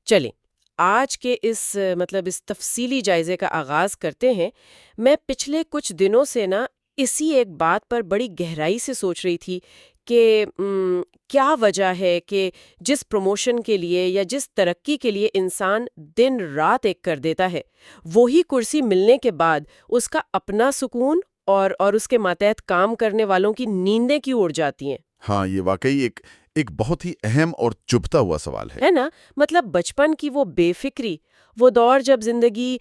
چلیں آج کے اس تفصیلی جائزے کا آغاز کرتے ہیں۔ میں پچھلے کچھ دنوں سے نا اسی ایک بات پر بڑی گہرائی سے سوچ رہی تھی کہ کیا وجہ ہے کہ جس پروموشن کے لیے یا جس ترقی کے لیے انسان دن رات ایک کر دیتا ہے، وہی کرسی ملنے کے بعد اس کا اپنا سکون اور اس کے ماتحت کام کرنے والوں کی نیندیں کیوں اڑ جاتی ہیں؟ ہاں، یہ واقعی ایک بہت ہی اہم اور چبھتا ہوا سوال ہے۔ ہے نا؟ مطلب بچپن کی وہ بے فکری، وہ دور جب زندگی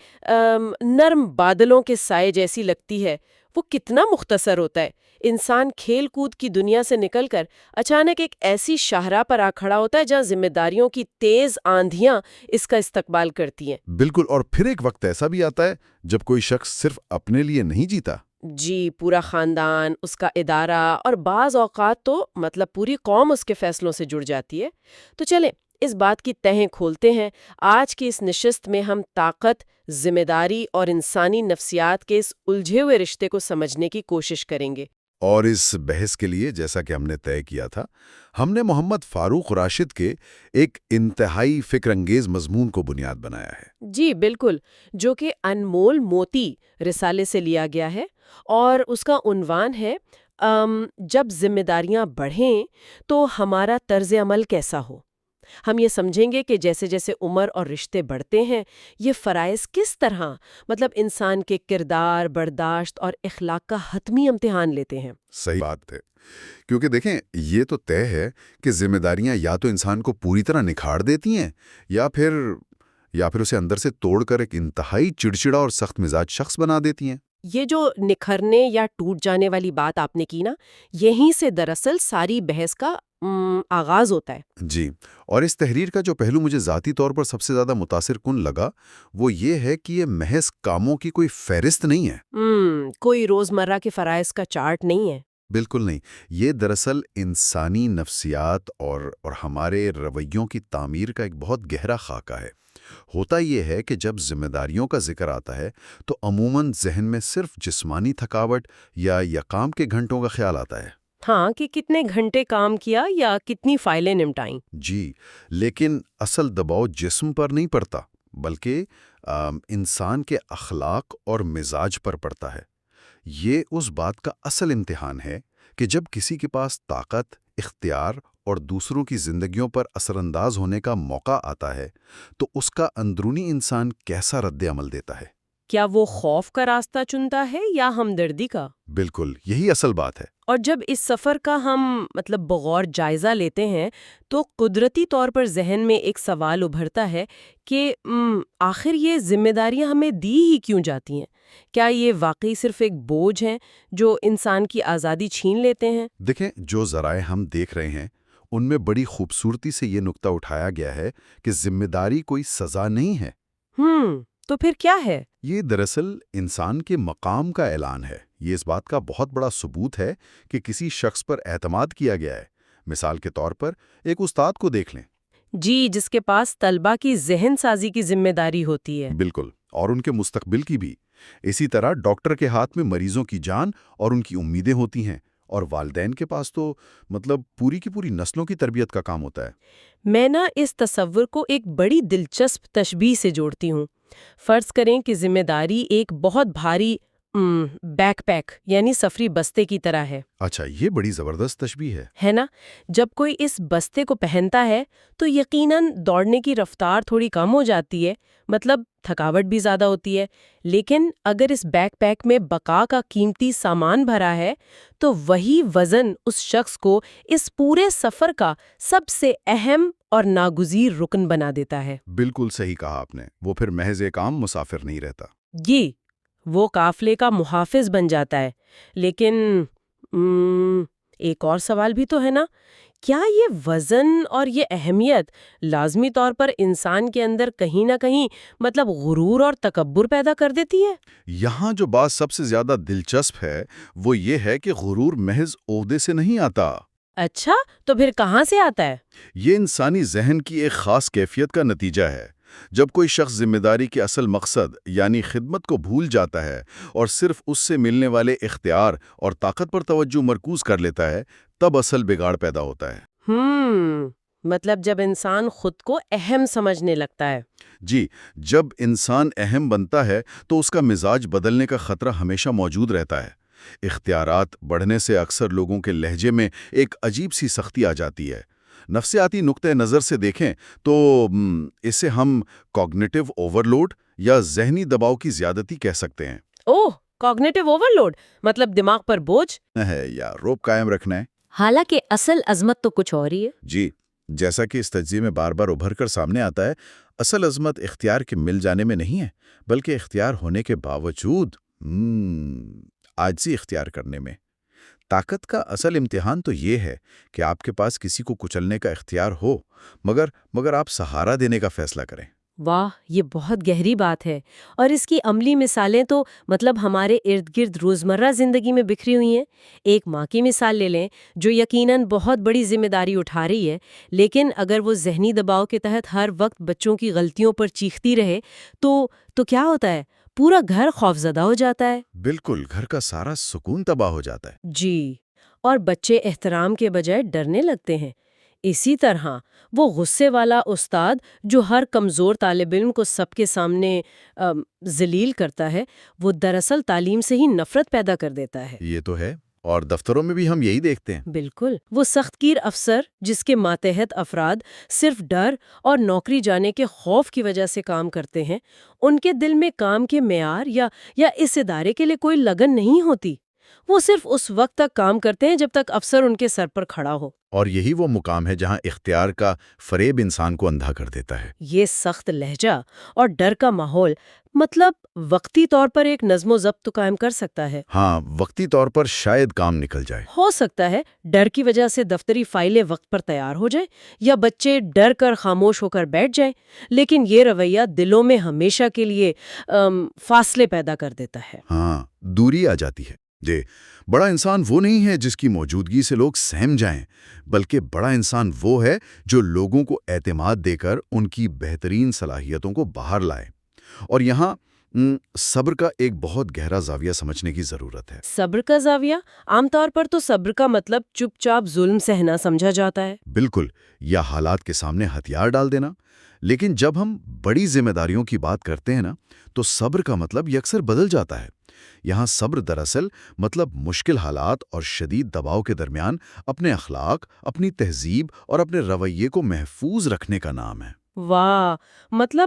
نرم بادلوں کے سائے جیسی لگتی ہے، وہ کتنا مختصر ہوتا ہے۔ انسان کھیل کود کی دنیا سے نکل کر اچانک ایک ایسی شاہراہ پر آ کھڑا ہوتا ہے جہاں ذمہ داریوں کی تیز آندھیاں اس کا استقبال کرتی ہیں۔ بالکل، اور پھر ایک وقت ایسا بھی آتا ہے جب کوئی شخص صرف اپنے لیے نہیں جیتا۔ جی، پورا خاندان، اس کا ادارہ اور بعض اوقات تو پوری قوم اس کے فیصلوں سے جڑ جاتی ہے۔ تو چلیں اس بات کی تہیں کھولتے ہیں۔ آج کی اس نشست میں ہم طاقت، ذمہ داری اور انسانی نفسیات کے اس الجھے ہوئے رشتے کو سمجھنے کی کوشش کریں گے۔ اور اس بحث کے لیے جیسا کہ ہم نے طے کیا تھا، ہم نے محمد فاروق راشد کے ایک انتہائی فکر انگیز مضمون کو بنیاد بنایا ہے۔ جی بالکل، جو کہ انمول موتی رسالے سے لیا گیا ہے، اور اس کا عنوان ہے جب ذمہ داریاں بڑھیں تو ہمارا طرز عمل کیسا ہو۔ ہم یہ سمجھیں گے کہ جیسے جیسے عمر اور رشتے بڑھتے ہیں، یہ فرائض کس طرح انسان کے کردار، برداشت اور اخلاق کا حتمی امتحان لیتے ہیں۔ صحیح بات ہے، کیونکہ دیکھیں یہ تو طے ہے کہ ذمہ داریاں یا تو انسان کو پوری طرح نکھار دیتی ہیں یا پھر اسے اندر سے توڑ کر ایک انتہائی چڑچڑا اور سخت مزاج شخص بنا دیتی ہیں۔ یہ جو نکھرنے یا ٹوٹ جانے والی بات آپ نے کی نا، یہیں سے دراصل ساری بحث کا آغاز ہوتا ہے۔ جی، اور اس تحریر کا جو پہلو مجھے ذاتی طور پر سب سے زیادہ متاثر کن لگا وہ یہ ہے کہ یہ محض کاموں کی کوئی فہرست نہیں ہے۔ کوئی روزمرہ کے فرائض کا چارٹ نہیں ہے۔ بالکل نہیں، یہ دراصل انسانی نفسیات اور ہمارے رویوں کی تعمیر کا ایک بہت گہرا خاکہ ہے۔ ہوتا یہ ہے کہ جب ذمہ داریوں کا ذکر آتا ہے تو عموماً ذہن میں صرف جسمانی تھکاوٹ یا کام کے گھنٹوں کا خیال آتا ہے۔ ہاں، کہ کتنے گھنٹے کام کیا یا کتنی فائلیں نمٹائیں۔ جی، لیکن اصل دباؤ جسم پر نہیں پڑتا، بلکہ انسان کے اخلاق اور مزاج پر پڑتا ہے۔ یہ اس بات کا اصل امتحان ہے کہ جب کسی کے پاس طاقت، اختیار اور دوسروں کی زندگیوں پر اثر انداز ہونے کا موقع آتا ہے تو اس کا اندرونی انسان کیسا رد عمل دیتا ہے۔ کیا وہ خوف کا راستہ چنتا ہے یا ہمدردی کا؟ بالکل، یہی اصل بات ہے۔ اور جب اس سفر کا ہم بغور جائزہ لیتے ہیں تو قدرتی طور پر ذہن میں ایک سوال ابھرتا ہے کہ آخر یہ ذمہ داریاں ہمیں دی ہی کیوں جاتی ہیں؟ کیا یہ واقعی صرف ایک بوجھ ہیں جو انسان کی آزادی چھین لیتے ہیں؟ دیکھیں، جو ذرائع ہم دیکھ رہے ہیں ان میں بڑی خوبصورتی سے یہ نکتہ اٹھایا گیا ہے کہ ذمہ داری کوئی سزا نہیں ہے۔ تو پھر کیا ہے؟ یہ دراصل انسان کے مقام کا اعلان ہے۔ یہ اس بات کا بہت بڑا ثبوت ہے کہ کسی شخص پر اعتماد کیا گیا ہے۔ مثال کے طور پر ایک استاد کو دیکھ لیں۔ جی، جس کے پاس طلبہ کی ذہن سازی کی ذمہ داری ہوتی ہے۔ بالکل، اور ان کے مستقبل کی بھی۔ اسی طرح ڈاکٹر کے ہاتھ میں مریضوں کی جان اور ان کی امیدیں ہوتی ہیں، اور والدین کے پاس تو پوری کی پوری نسلوں کی تربیت کا کام ہوتا ہے۔ میں اس تصور کو ایک بڑی دلچسپ تشبیہ سے جوڑتی ہوں۔ فرض کریں کہ ذمہ داری ایک بہت بھاری بیک پیک یعنی سفری بستے کی طرح ہے۔ اچھا، یہ بڑی زبردست تشبیہ ہے نا؟ جب کوئی اس بستے کو پہنتا ہے تو یقیناً دوڑنے کی رفتار تھوڑی کم ہو جاتی ہے، تھکاوٹ بھی زیادہ ہوتی ہے، لیکن اگر اس بیک پیک میں بقا کا قیمتی سامان بھرا ہے تو وہی وزن اس شخص کو اس پورے سفر کا سب سے اہم اور ناگزیر رکن بنا دیتا ہے۔ بالکل صحیح کہا آپ نے، وہ پھر محض ایک عام مسافر نہیں رہتا۔ جی، وہ قافلے کا محافظ بن جاتا ہے۔ لیکن ایک اور سوال بھی تو ہے نا، کیا یہ وزن اور یہ اہمیت لازمی طور پر انسان کے اندر کہیں نہ کہیں غرور اور تکبر پیدا کر دیتی ہے؟ یہاں جو بات سب سے زیادہ دلچسپ ہے وہ یہ ہے کہ غرور محض عہدے سے نہیں آتا۔ اچھا، تو پھر کہاں سے آتا ہے؟ یہ انسانی ذہن کی ایک خاص کیفیت کا نتیجہ ہے۔ جب کوئی شخص ذمہ داری کے اصل مقصد یعنی خدمت کو بھول جاتا ہے اور صرف اس سے ملنے والے اختیار اور طاقت پر توجہ مرکوز کر لیتا ہے، تب اصل بگاڑ پیدا ہوتا ہے۔ مطلب جب انسان خود کو اہم سمجھنے لگتا ہے۔ جی، جب انسان اہم بنتا ہے تو اس کا مزاج بدلنے کا خطرہ ہمیشہ موجود رہتا ہے۔ اختیارات بڑھنے سے اکثر لوگوں کے لہجے میں ایک عجیب سی سختی آ جاتی ہے۔ نفسیاتی نقطۂ نظر سے دیکھیں تو اسے ہم کوگنیٹو اوورلوڈ یا ذہنی دباؤ کی زیادتی کہہ سکتے ہیں۔ اوہ، کوگنیٹو اوورلوڈ مطلب دماغ پر بوجھ؟ ہے یا روب قائم رکھنا ہے۔ حالانکہ اصل عظمت تو کچھ اور ہی ہے۔ جی، جیسا کہ اس تجزیے میں بار بار ابھر کر سامنے آتا ہے، اصل عظمت اختیار کے مل جانے میں نہیں ہے، بلکہ اختیار ہونے کے باوجود عاجزی اختیار کرنے میں۔ طاقت کا اصل امتحان تو یہ ہے کہ آپ کے پاس کسی کو کچلنے کا اختیار ہو، مگر آپ سہارا دینے کا فیصلہ کریں۔ واہ، یہ بہت گہری بات ہے، اور اس کی عملی مثالیں تو ہمارے ارد گرد روزمرہ زندگی میں بکھری ہوئی ہیں۔ ایک ماں کی مثال لے لیں جو یقیناً بہت بڑی ذمہ داری اٹھا رہی ہے، لیکن اگر وہ ذہنی دباؤ کے تحت ہر وقت بچوں کی غلطیوں پر چیختی رہے تو کیا ہوتا ہے؟ پورا گھر خوفزدہ ہو جاتا ہے۔ بالکل، گھر کا سارا سکون تباہ ہو جاتا ہے۔ جی، اور بچے احترام کے بجائے ڈرنے لگتے ہیں۔ اسی طرح وہ غصے والا استاد جو ہر کمزور طالب علم کو سب کے سامنے ذلیل کرتا ہے، وہ دراصل تعلیم سے ہی نفرت پیدا کر دیتا ہے۔ یہ تو ہے، اور دفتروں میں بھی ہم یہی دیکھتے ہیں۔ بالکل، وہ سخت گیر افسر جس کے ماتحت افراد صرف ڈر اور نوکری جانے کے خوف کی وجہ سے کام کرتے ہیں، ان کے دل میں کام کے معیار یا اس ادارے کے لیے کوئی لگن نہیں ہوتی۔ وہ صرف اس وقت تک کام کرتے ہیں جب تک افسر ان کے سر پر کھڑا ہو۔ اور یہی وہ مقام ہے جہاں اختیار کا فریب انسان کو اندھا کر دیتا ہے۔ یہ سخت لہجہ اور ڈر کا ماحول وقتی طور پر ایک نظم و ضبط تو قائم کر سکتا ہے۔ ہاں، وقتی طور پر شاید کام نکل جائے۔ ہو سکتا ہے ڈر کی وجہ سے دفتری فائلیں وقت پر تیار ہو جائیں یا بچے ڈر کر خاموش ہو کر بیٹھ جائیں، لیکن یہ رویہ دلوں میں ہمیشہ کے لیے فاصلے پیدا کر دیتا ہے۔ ہاں، دوری آ جاتی ہے۔ جی، بڑا انسان وہ نہیں ہے جس کی موجودگی سے لوگ سہم جائیں، بلکہ بڑا انسان وہ ہے جو لوگوں کو اعتماد دے کر ان کی بہترین صلاحیتوں کو باہر لائے۔ اور یہاں صبر کا ایک بہت گہرا زاویہ سمجھنے کی ضرورت ہے۔ صبر کا زاویہ؟ عام طور پر تو صبر کا مطلب چپ چاپ ظلم سہنا سمجھا جاتا ہے۔ بالکل، یا حالات کے سامنے ہتھیار ڈال دینا۔ لیکن جب ہم بڑی ذمہ داریوں کی بات کرتے ہیں نا، تو صبر کا مطلب یکسر بدل جاتا ہے۔ یہاں صبر دراصل مشکل حالات اور شدید دباؤ کے درمیان اپنے اخلاق، اپنی تہذیب اور اپنے رویے کو محفوظ رکھنے کا نام ہے۔ واہ،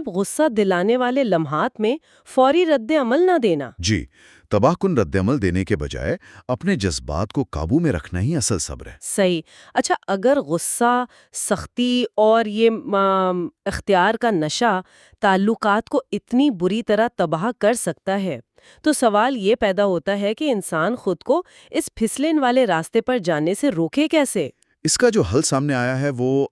غصہ دلانے والے لمحات میں فوری رد عمل نہ دینا۔ جی، تباہ کن رد عمل دینے کے بجائے اپنے جذبات کو قابو میں رکھنا ہی اصل صبر ہے۔ صحیح۔ اچھا، اگر غصہ، سختی اور یہ اختیار کا نشہ تعلقات کو اتنی بری طرح تباہ کر سکتا ہے، تو سوال یہ پیدا ہوتا ہے کہ انسان خود کو اس پھسلن والے راستے پر جانے سے روکے کیسے؟ اس کا جو حل سامنے آیا ہے وہ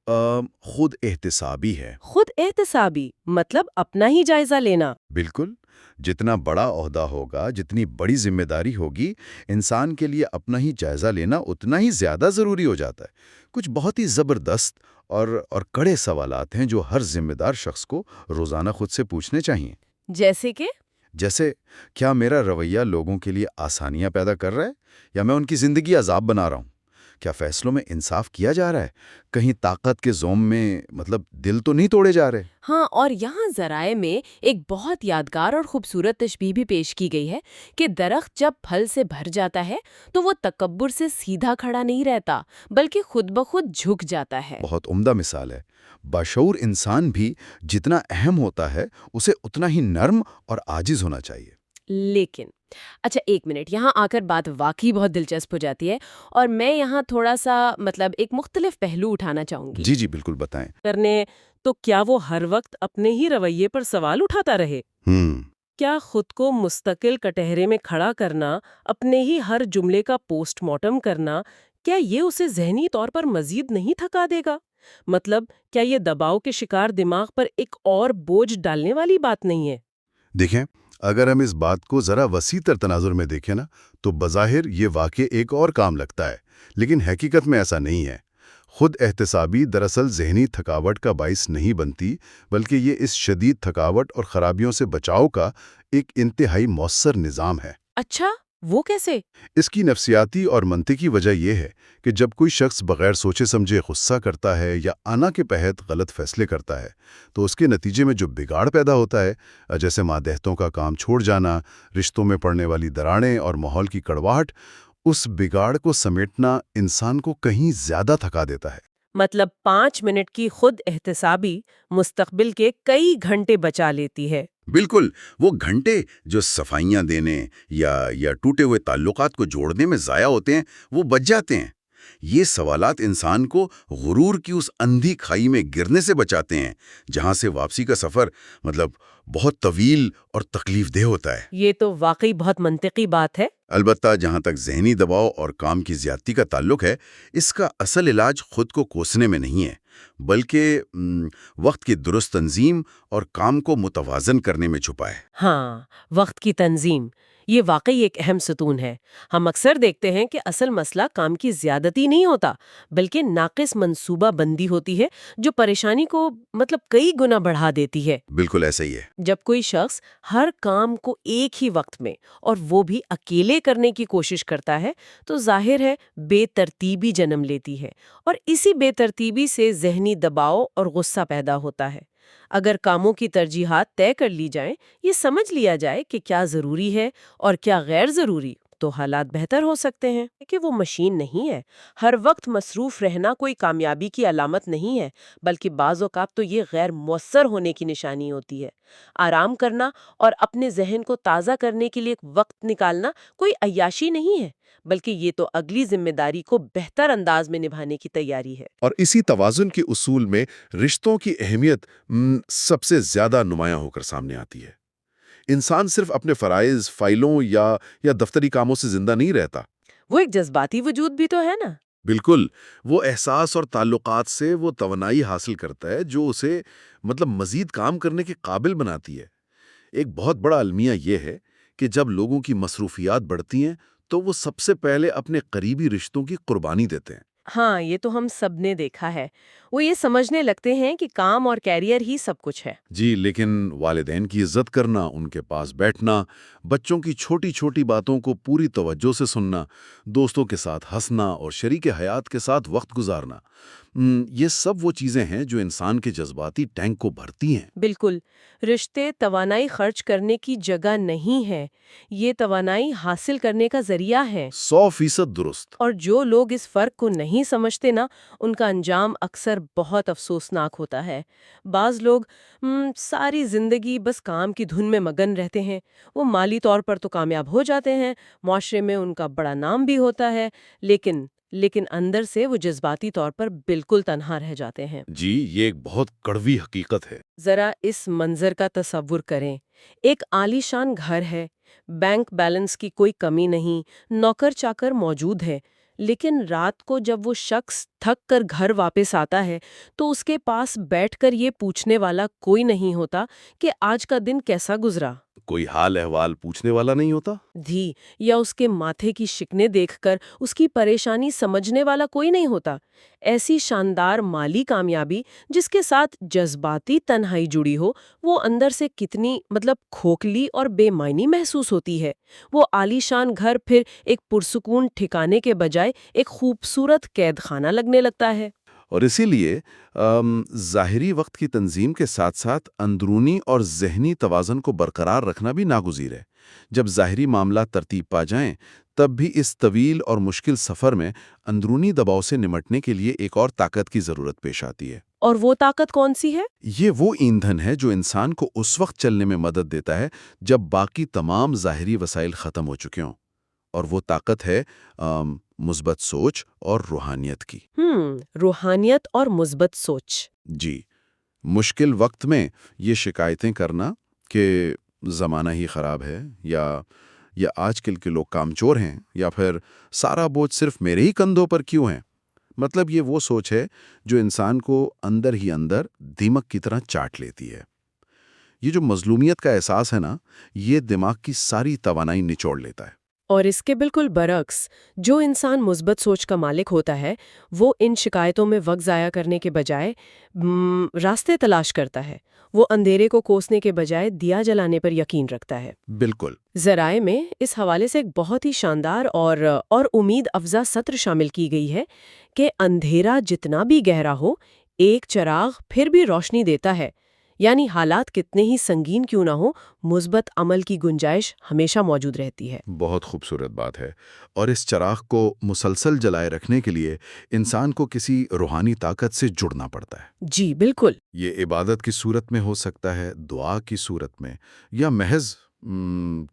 خود احتسابی ہے۔ خود احتسابی مطلب اپنا ہی جائزہ لینا۔ بالکل، جتنا بڑا عہدہ ہوگا، جتنی بڑی ذمہ داری ہوگی، انسان کے لیے اپنا ہی جائزہ لینا اتنا ہی زیادہ ضروری ہو جاتا ہے۔ کچھ بہت ہی زبردست اور کڑے سوالات ہیں جو ہر ذمہ دار شخص کو روزانہ خود سے پوچھنے چاہیے۔ جیسے کیا میرا رویہ لوگوں کے لیے آسانیاں پیدا کر رہا ہے یا میں ان کی زندگی عذاب بنا رہا ہوں؟ کیا فیصلوں میں انصاف کیا جا رہا ہے؟ کہیں طاقت کے زوم میں دل تو نہیں توڑے جا رہے؟ ہاں، اور یہاں ذرائع میں ایک بہت یادگار اور خوبصورت تشبیہ بھی پیش کی گئی ہے کہ درخت جب پھل سے بھر جاتا ہے تو وہ تکبر سے سیدھا کھڑا نہیں رہتا، بلکہ خود بخود جھک جاتا ہے۔ بہت عمدہ مثال ہے۔ باشعور انسان بھی جتنا اہم ہوتا ہے اسے اتنا ہی نرم اور عاجز ہونا چاہیے۔ لیکن اچھا، ایک منٹ، یہاں آ کر بات واقعی بہت دلچسپ ہو جاتی ہے، اور میں یہاں تھوڑا سا ایک مختلف پہلو اٹھانا چاہوں گی۔ جی بالکل، بتائیں۔ تو کیا وہ ہر وقت اپنے ہی رویے پر سوال اٹھاتا رہے؟ کیا خود کو مستقل کٹہرے میں کھڑا کرنا، اپنے ہی ہر جملے کا پوسٹ مارٹم کرنا، کیا یہ اسے ذہنی طور پر مزید نہیں تھکا دے گا؟ کیا یہ دباؤ کے شکار دماغ پر ایک اور بوجھ ڈالنے والی بات نہیں ہے؟ دیکھیں، اگر ہم اس بات کو ذرا وسیع تر تناظر میں دیکھیں نا، تو بظاہر یہ واقع ایک اور کام لگتا ہے، لیکن حقیقت میں ایسا نہیں ہے۔ خود احتسابی دراصل ذہنی تھکاوٹ کا باعث نہیں بنتی، بلکہ یہ اس شدید تھکاوٹ اور خرابیوں سے بچاؤ کا ایک انتہائی مؤثر نظام ہے۔ اچھا، وہ کیسے؟ اس کی نفسیاتی اور منطقی وجہ یہ ہے کہ جب کوئی شخص بغیر سوچے سمجھے غصہ کرتا ہے یا انا کے تحت غلط فیصلے کرتا ہے تو اس کے نتیجے میں جو بگاڑ پیدا ہوتا ہے، جیسے ماتحتوں کا کام چھوڑ جانا، رشتوں میں پڑنے والی دراڑیں اور ماحول کی کڑواہٹ، اس بگاڑ کو سمیٹنا انسان کو کہیں زیادہ تھکا دیتا ہے۔ مطلب 5 منٹ کی خود احتسابی مستقبل کے کئی گھنٹے بچا لیتی ہے۔ بالکل، وہ گھنٹے جو صفائیاں دینے یا ٹوٹے ہوئے تعلقات کو جوڑنے میں ضائع ہوتے ہیں، وہ بچ جاتے ہیں۔ یہ سوالات انسان کو غرور کی اس اندھی کھائی میں گرنے سے بچاتے ہیں، جہاں سے واپسی کا سفر بہت طویل اور تکلیف دہ ہوتا ہے۔ یہ تو واقعی بہت منطقی بات ہے۔ البتہ جہاں تک ذہنی دباؤ اور کام کی زیادتی کا تعلق ہے، اس کا اصل علاج خود کو کوسنے میں نہیں ہے، بلکہ وقت کی درست تنظیم اور کام کو متوازن کرنے میں چھپا ہے۔ ہاں، وقت کی تنظیم، یہ واقعی ایک اہم ستون ہے۔ ہم اکثر دیکھتے ہیں کہ اصل مسئلہ کام کی زیادتی نہیں ہوتا، بلکہ ناقص منصوبہ بندی ہوتی ہے، جو پریشانی کو کئی گنا بڑھا دیتی ہے۔ بالکل ایسا ہی ہے۔ جب کوئی شخص ہر کام کو ایک ہی وقت میں اور وہ بھی اکیلے کرنے کی کوشش کرتا ہے تو ظاہر ہے بے ترتیبی جنم لیتی ہے، اور اسی بے ترتیبی سے ذہنی دباؤ اور غصہ پیدا ہوتا ہے۔ اگر کاموں کی ترجیحات طے کر لی جائیں، یہ سمجھ لیا جائے کہ کیا ضروری ہے اور کیا غیر ضروری، تو حالات بہتر ہو سکتے ہیں۔ کہ وہ مشین نہیں ہے، ہر وقت مصروف رہنا کوئی کامیابی کی علامت نہیں ہے، بلکہ بعض اوقات تو یہ غیر مؤثر ہونے کی نشانی ہوتی ہے۔ آرام کرنا اور اپنے ذہن کو تازہ کرنے کے لیے وقت نکالنا کوئی عیاشی نہیں ہے، بلکہ یہ تو اگلی ذمہ داری کو بہتر انداز میں نبھانے کی تیاری ہے۔ اور اسی توازن کے اصول میں رشتوں کی اہمیت سب سے زیادہ نمایاں ہو کر سامنے آتی ہے۔ انسان صرف اپنے فرائض، فائلوں یا دفتری کاموں سے زندہ نہیں رہتا۔ وہ ایک جذباتی وجود بھی تو ہے نا۔ بالکل، وہ احساس اور تعلقات سے وہ توانائی حاصل کرتا ہے جو اسے مزید کام کرنے کے قابل بناتی ہے۔ ایک بہت بڑا المیہ یہ ہے کہ جب لوگوں کی مصروفیات بڑھتی ہیں تو وہ سب سے پہلے اپنے قریبی رشتوں کی قربانی دیتے ہیں۔ ہاں، یہ تو ہم سب نے دیکھا ہے۔ وہ یہ سمجھنے لگتے ہیں کہ کام اور کیریئر ہی سب کچھ ہے۔ جی، لیکن والدین کی عزت کرنا، ان کے پاس بیٹھنا، بچوں کی چھوٹی چھوٹی باتوں کو پوری توجہ سے سننا، دوستوں کے ساتھ ہنسنا اور شریک حیات کے ساتھ وقت گزارنا، یہ سب وہ چیزیں ہیں جو انسان کے جذباتی ٹینک کو بھرتی ہیں۔ بالکل، رشتے توانائی خرچ کرنے کی جگہ نہیں ہے، یہ توانائی حاصل کرنے کا ذریعہ ہے۔ 100% درست۔ اور جو لوگ اس فرق کو نہیں سمجھتے نا، ان کا انجام اکثر بہت افسوسناک ہوتا ہے۔ بعض لوگ ساری زندگی بس کام کی دھن میں مگن رہتے ہیں۔ وہ مالی طور پر تو کامیاب ہو جاتے ہیں، معاشرے میں ان کا بڑا نام بھی ہوتا ہے، لیکن اندر سے وہ جذباتی طور پر بالکل تنہا رہ جاتے ہیں۔ جی، یہ ایک بہت کڑوی حقیقت ہے۔ ذرا اس منظر کا تصور کریں۔ ایک عالیشان گھر ہے، بینک بیلنس کی کوئی کمی نہیں، نوکر چاکر موجود ہے، لیکن رات کو جب وہ شخص تھک کر گھر واپس آتا ہے تو اس کے پاس بیٹھ کر یہ پوچھنے والا کوئی نہیں ہوتا کہ آج کا دن کیسا گزرا۔ کوئی حال احوال پوچھنے والا نہیں ہوتا۔ دھی یا اس کے ماتھے کی شکنیں دیکھ کر اس کی پریشانی سمجھنے والا کوئی نہیں ہوتا۔ ایسی شاندار مالی کامیابی جس کے ساتھ جذباتی تنہائی جڑی ہو، وہ اندر سے کتنی کھوکھلی اور بے معنی محسوس ہوتی ہے۔ وہ عالیشان گھر پھر ایک پرسکون ٹھکانے کے بجائے ایک خوبصورت قید خانہ لگنے لگتا ہے۔ اور اسی لیے ظاہری وقت کی تنظیم کے ساتھ ساتھ اندرونی اور ذہنی توازن کو برقرار رکھنا بھی ناگزیر ہے۔ جب ظاہری معاملات ترتیب پا جائیں، تب بھی اس طویل اور مشکل سفر میں اندرونی دباؤ سے نمٹنے کے لیے ایک اور طاقت کی ضرورت پیش آتی ہے۔ اور وہ طاقت کون سی ہے؟ یہ وہ ایندھن ہے جو انسان کو اس وقت چلنے میں مدد دیتا ہے جب باقی تمام ظاہری وسائل ختم ہو چکے ہوں، اور وہ طاقت ہے مثبت سوچ اور روحانیت کی۔ روحانیت اور مثبت سوچ۔ جی، مشکل وقت میں یہ شکایتیں کرنا کہ زمانہ ہی خراب ہے، یا آج کل کے لوگ کامچور ہیں، یا پھر سارا بوجھ صرف میرے ہی کندھوں پر کیوں ہے، یہ وہ سوچ ہے جو انسان کو اندر ہی اندر دیمک کی طرح چاٹ لیتی ہے۔ یہ جو مظلومیت کا احساس ہے نا، یہ دماغ کی ساری توانائی نچوڑ لیتا ہے۔ اور اس کے بالکل برعکس جو انسان مثبت سوچ کا مالک ہوتا ہے وہ ان شکایتوں میں وقت ضائع کرنے کے بجائے راستے تلاش کرتا ہے. وہ اندھیرے کو کوسنے کے بجائے دیا جلانے پر یقین رکھتا ہے. بالکل. ذرائع میں اس حوالے سے ایک بہت ہی شاندار اور امید افزا سطر شامل کی گئی ہے کہ اندھیرا جتنا بھی گہرا ہو ایک چراغ پھر بھی روشنی دیتا ہے. یعنی حالات کتنے ہی سنگین کیوں نہ ہو مثبت عمل کی گنجائش ہمیشہ موجود رہتی ہے. بہت خوبصورت بات ہے. اور اس چراغ کو مسلسل جلائے رکھنے کے لیے انسان کو کسی روحانی طاقت سے جڑنا پڑتا ہے. جی بالکل. یہ عبادت کی صورت میں ہو سکتا ہے، دعا کی صورت میں، یا محض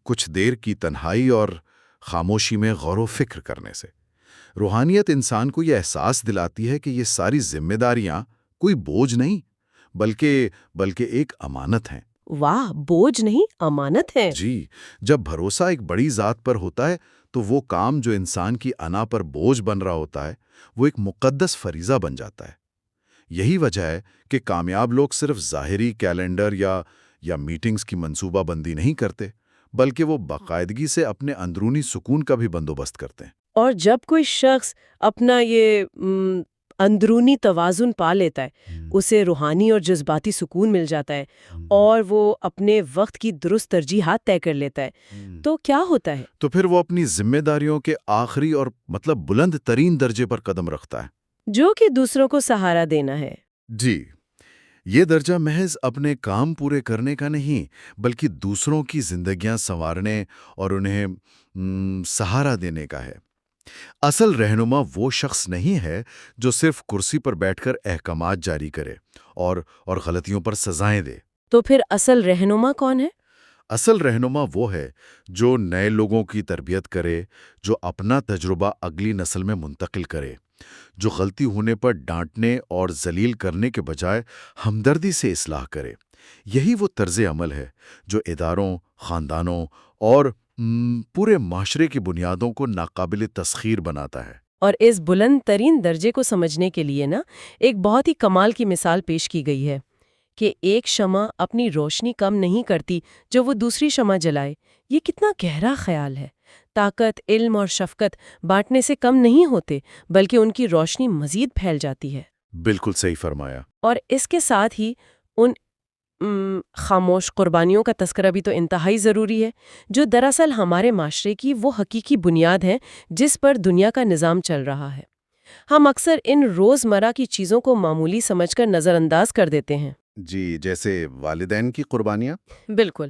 کچھ دیر کی تنہائی اور خاموشی میں غور و فکر کرنے سے. روحانیت انسان کو یہ احساس دلاتی ہے کہ یہ ساری ذمہ داریاں کوئی بوجھ نہیں بلکہ ایک امانت ہیں. واہ، بوجھ نہیں امانت ہے. جی، جب بھروسہ ایک بڑی ذات پر ہوتا ہے تو وہ کام جو انسان کی انا پر بوجھ بن رہا ہوتا ہے وہ ایک مقدس فریضہ بن جاتا ہے. یہی وجہ ہے کہ کامیاب لوگ صرف ظاہری کیلنڈر یا میٹنگز کی منصوبہ بندی نہیں کرتے بلکہ وہ باقاعدگی سے اپنے اندرونی سکون کا بھی بندوبست کرتے ہیں. اور جب کوئی شخص اپنا یہ اندرونی توازن پا لیتا ہے اسے روحانی اور جذباتی سکون مل جاتا ہے اور وہ اپنے وقت کی درست ترجیحات طے کر لیتا ہے تو کیا ہوتا ہے؟ تو پھر وہ اپنی ذمہ داریوں کے آخری اور بلند ترین درجے پر قدم رکھتا ہے، جو کہ دوسروں کو سہارا دینا ہے. جی، یہ درجہ محض اپنے کام پورے کرنے کا نہیں بلکہ دوسروں کی زندگیاں سنوارنے اور انہیں سہارا دینے کا ہے. اصل رہنما وہ شخص نہیں ہے جو صرف کرسی پر بیٹھ کر احکامات جاری کرے اور غلطیوں پر سزائیں دے. تو پھر اصل رہنما کون ہے؟ اصل رہنما وہ ہے جو نئے لوگوں کی تربیت کرے، جو اپنا تجربہ اگلی نسل میں منتقل کرے، جو غلطی ہونے پر ڈانٹنے اور ذلیل کرنے کے بجائے ہمدردی سے اصلاح کرے. یہی وہ طرز عمل ہے جو اداروں، خاندانوں اور پورے معاشرے کی بنیادوں کو ناقابل تسخیر بناتا ہے. اور اس بلند ترین درجے کو سمجھنے کے لیے ایک بہت ہی کمال کی مثال پیش کی گئی ہے کہ ایک شمع اپنی روشنی کم نہیں کرتی جو وہ دوسری شمع جلائے. یہ کتنا گہرا خیال ہے. طاقت، علم اور شفقت بانٹنے سے کم نہیں ہوتے بلکہ ان کی روشنی مزید پھیل جاتی ہے. بالکل صحیح فرمایا. اور اس کے ساتھ ہی ان خاموش قربانیوں کا تذکرہ بھی تو انتہائی ضروری ہے جو دراصل ہمارے معاشرے کی وہ حقیقی بنیاد ہے جس پر دنیا کا نظام چل رہا ہے. ہم اکثر ان روزمرہ کی چیزوں کو معمولی سمجھ کر نظر انداز کر دیتے ہیں. جی، جیسے والدین کی قربانیاں. بالکل.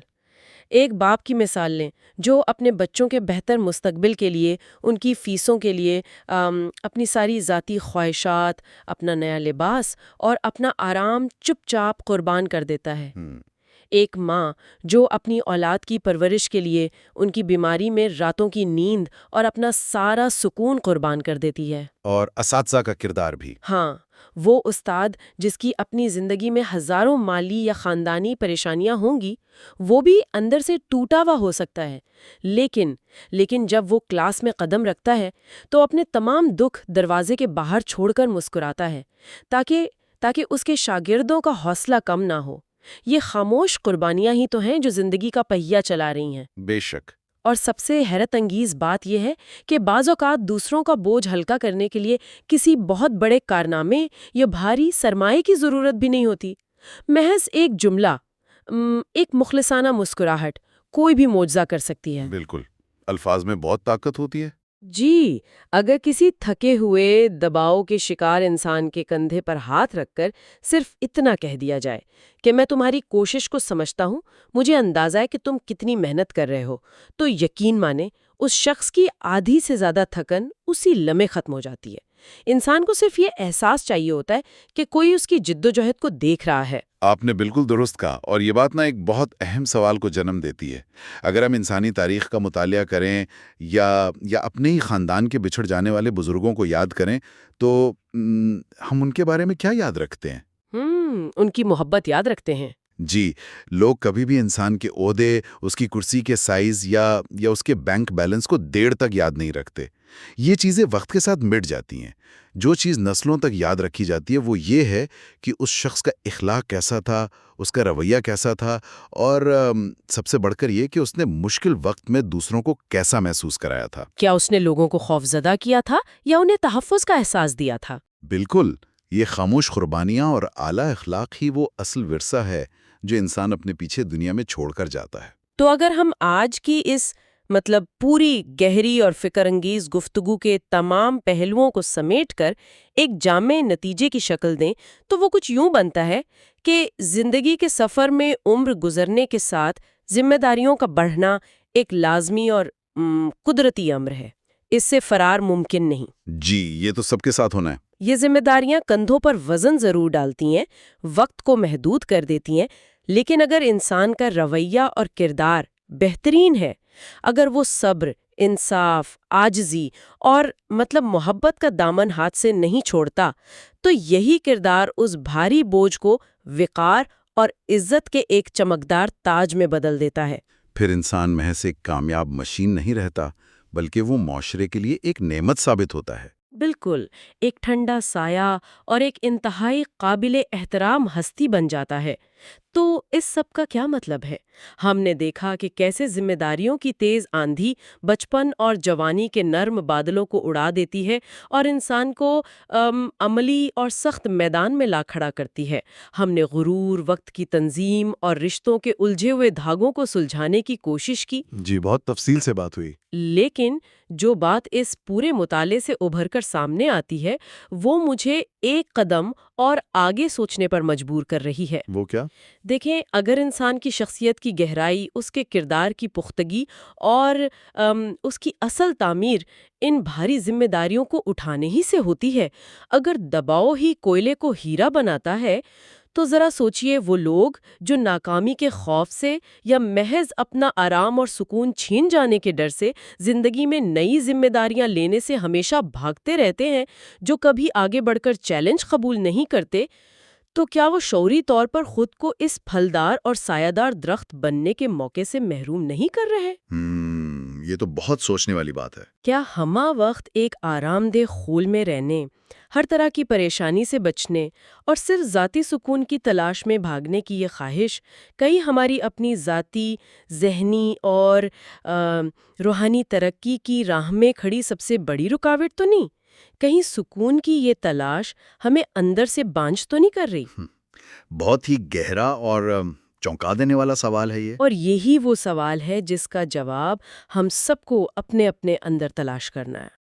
ایک باپ کی مثال لیں جو اپنے بچوں کے بہتر مستقبل کے لیے، ان کی فیسوں کے لیے اپنی ساری ذاتی خواہشات، اپنا نیا لباس اور اپنا آرام چپ چاپ قربان کر دیتا ہے. ایک ماں جو اپنی اولاد کی پرورش کے لیے ان کی بیماری میں راتوں کی نیند اور اپنا سارا سکون قربان کر دیتی ہے. اور اساتذہ کا کردار بھی. ہاں، وہ استاد جس کی اپنی زندگی میں ہزاروں مالی یا خاندانی پریشانیاں ہوں گی، وہ بھی اندر سے ٹوٹا ہوا ہو سکتا ہے، لیکن جب وہ کلاس میں قدم رکھتا ہے تو اپنے تمام دکھ دروازے کے باہر چھوڑ کر مسکراتا ہے تاکہ اس کے شاگردوں کا حوصلہ کم نہ ہو. یہ خاموش قربانیاں ہی تو ہیں جو زندگی کا پہیہ چلا رہی ہیں. بے شک. اور سب سے حیرت انگیز بات یہ ہے کہ بعض اوقات دوسروں کا بوجھ ہلکا کرنے کے لیے کسی بہت بڑے کارنامے یا بھاری سرمایے کی ضرورت بھی نہیں ہوتی. محض ایک جملہ، ایک مخلصانہ مسکراہٹ کوئی بھی معجزہ کر سکتی ہے. بالکل. الفاظ میں بہت طاقت ہوتی ہے. جی، اگر کسی تھکے ہوئے دباؤ کے شکار انسان کے کندھے پر ہاتھ رکھ کر صرف اتنا کہہ دیا جائے کہ میں تمہاری کوشش کو سمجھتا ہوں، مجھے اندازہ ہے کہ تم کتنی محنت کر رہے ہو، تو یقین مانیں اس شخص کی آدھی سے زیادہ تھکن اسی لمحے ختم ہو جاتی ہے. انسان کو صرف یہ احساس چاہیے ہوتا ہے کہ کوئی اس کی جدوجہد کو دیکھ رہا ہے. آپ نے بالکل درست کہا، اور یہ بات ایک بہت اہم سوال کو جنم دیتی ہے. اگر ہم انسانی تاریخ کا مطالعہ کریں یا اپنے ہی خاندان کے بچھڑ جانے والے بزرگوں کو یاد کریں تو ہم ان کے بارے میں کیا یاد رکھتے ہیں؟ ان کی محبت یاد رکھتے ہیں. جی، لوگ کبھی بھی انسان کے عہدے، اس کی کرسی کے سائز یا اس کے بینک بیلنس کو دیر تک یاد نہیں رکھتے۔ یہ چیزیں وقت کے ساتھ مٹ جاتی ہیں۔ جو چیز نسلوں تک یاد رکھی جاتی ہے وہ یہ ہے کہ اس شخص کا اخلاق کیسا تھا، اس کا رویہ کیسا تھا، اور سب سے بڑھ کر یہ کہ اس نے مشکل وقت میں دوسروں کو کیسا محسوس کرایا تھا۔ کیا اس نے لوگوں کو خوفزدہ کیا تھا یا انہیں تحفظ کا احساس دیا تھا؟ بالکل، یہ خاموش قربانیاں اور اعلیٰ اخلاق ہی وہ اصل ورثہ ہے جو انسان اپنے پیچھے دنیا میں چھوڑ کر جاتا ہے۔ تو اگر ہم آج کی اس پوری گہری اور فکر انگیز گفتگو کے تمام پہلوؤں کو سمیٹ کر ایک جامع نتیجے کی شکل دیں تو وہ کچھ یوں بنتا ہے کہ زندگی کے سفر میں عمر گزرنے کے ساتھ ذمہ داریوں کا بڑھنا ایک لازمی اور قدرتی امر ہے۔ اس سے فرار ممکن نہیں۔ جی، یہ تو سب کے ساتھ ہونا ہے۔ یہ ذمہ داریاں کندھوں پر وزن ضرور ڈالتی ہیں، وقت کو محدود کر دیتی ہیں، لیکن اگر انسان کا رویہ اور کردار بہترین ہے، اگر وہ صبر، انصاف، عاجزی اور محبت کا دامن ہاتھ سے نہیں چھوڑتا، تو یہی کردار اس بھاری بوجھ کو وقار اور عزت کے ایک چمکدار تاج میں بدل دیتا ہے۔ پھر انسان محض ایک کامیاب مشین نہیں رہتا، بلکہ وہ معاشرے کے لیے ایک نعمت ثابت ہوتا ہے۔ بالکل، ایک ٹھنڈا سایہ اور ایک انتہائی قابل احترام ہستی بن جاتا ہے۔ تو اس سب کا کیا مطلب ہے؟ ہم نے دیکھا کہ کیسے ذمہ داریوں کی تیز آندھی بچپن اور جوانی کے نرم بادلوں کو اڑا دیتی ہے اور انسان کو عملی اور سخت میدان میں لا کھڑا کرتی ہے۔ ہم نے غرور، وقت کی تنظیم اور رشتوں کے الجھے ہوئے دھاگوں کو سلجھانے کی کوشش کی۔ جی، بہت تفصیل سے بات ہوئی۔ لیکن جو بات اس پورے مطالعے سے ابھر کر سامنے آتی ہے وہ مجھے ایک قدم اور آگے سوچنے پر مجبور کر رہی ہے۔ وہ کیا؟ دیکھیں، اگر انسان کی شخصیت کی گہرائی، اس کے کردار کی پختگی اور اس کی اصل تعمیر ان بھاری ذمہ داریوں کو اٹھانے ہی سے ہوتی ہے، اگر دباؤ ہی کوئلے کو ہیرا بناتا ہے، تو ذرا سوچئے وہ لوگ جو ناکامی کے خوف سے یا محض اپنا آرام اور سکون چھین جانے کے ڈر سے زندگی میں نئی ذمہ داریاں لینے سے ہمیشہ بھاگتے رہتے ہیں، جو کبھی آگے بڑھ کر چیلنج قبول نہیں کرتے، تو کیا وہ شعوری طور پر خود کو اس پھلدار اور سایہ دار درخت بننے کے موقع سے محروم نہیں کر رہے؟ یہ تو بہت سوچنے والی بات ہے۔ کیا ہمہ وقت ایک آرام دہ خول میں رہنے، ہر طرح کی پریشانی سے بچنے اور صرف ذاتی سکون کی تلاش میں بھاگنے کی یہ خواہش کہیں ہماری اپنی ذاتی، ذہنی اور روحانی ترقی کی راہ میں کھڑی سب سے بڑی رکاوٹ تو نہیں؟ کہیں سکون کی یہ تلاش ہمیں اندر سے بانجھ تو نہیں کر رہی؟ بہت ہی گہرا اور چونکا دینے والا سوال ہے یہ۔ اور یہی وہ سوال ہے جس کا جواب ہم سب کو اپنے اپنے اندر تلاش کرنا ہے۔